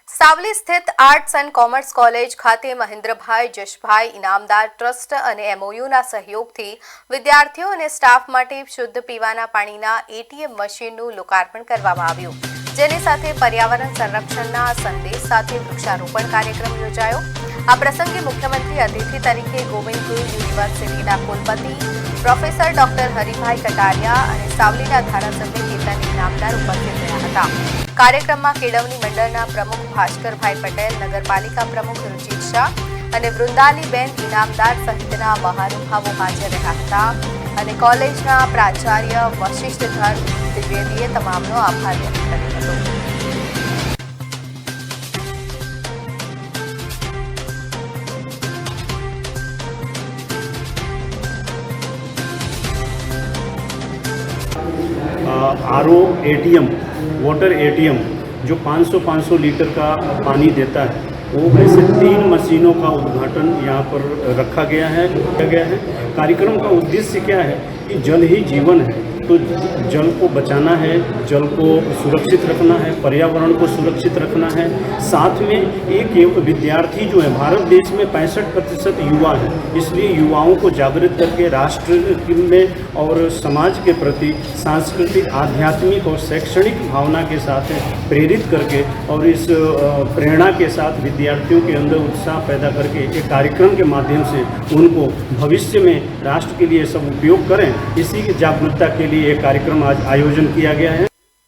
સાવલી સ્થિત arts and commerce college ખાતે મહેન્દ્રભાઈ જશભાઈ Inamdar trust અને એમઓયુના સહયોગથી વિદ્યાર્થીઓ અને સ્ટાફ માટે શુદ્ધ પીવાના પાણીના એટીએમ મશીનનું લોકાર્પણ કરવામાં આવ્યું, જેની સાથે પર્યાવરણ સંરક્ષણના સંદેશ સાથે વૃક્ષારોપણ કાર્યક્રમ યોજાયો। આ પ્રસંગે મુખ્યમંત્રી અતિથિ તરીકે ગોવિંદપુર યુનિવર્સિટીના કુલપતિ પ્રોફેસર ડોક્ટર હરિભાઈ કટારિયા અને સાવલીના ધારાસભ્ય કેતન ઇનામદાર ઉપસ્થિત રહ્યા હતા। કાર્યક્રમમાં કેળવણી મંડળના પ્રમુખ ભાસ્કરભાઈ પટેલ, નગરપાલિકા પ્રમુખ રુચિત શાહ અને વૃંદાલીબેન ઇનામદાર સહિતના મહાનુભાવો હાજર રહ્યા હતા અને કોલેજના પ્રાચાર્ય વશિષ્ઠધર દ્વિવેદીએ તમામનો આભાર વ્યક્ત કર્યો હતો। आरओ एटीएम, वाटर एटीएम जो 500 लीटर का पानी देता है, वो ऐसे 3 मशीनों का उद्घाटन यहाँ पर रखा गया है। कार्यक्रम का उद्देश्य क्या है कि जल ही जीवन है, तो जल को बचाना है, जल को सुरक्षित रखना है, पर्यावरण को सुरक्षित रखना है। साथ में एक विद्यार्थी जो है, भारत देश में 65% युवा है, इसलिए युवाओं को जागृत करके राष्ट्र में और समाज के प्रति सांस्कृतिक, आध्यात्मिक और शैक्षणिक भावना के साथ प्रेरित करके और इस प्रेरणा के साथ विद्यार्थियों के अंदर उत्साह पैदा करके एक कार्यक्रम के माध्यम से उनको भविष्य में राष्ट्र के लिए सब उपयोग करें, इसी की जागरूकता के लिए एक कार्यक्रम आज आयोजन किया गया है।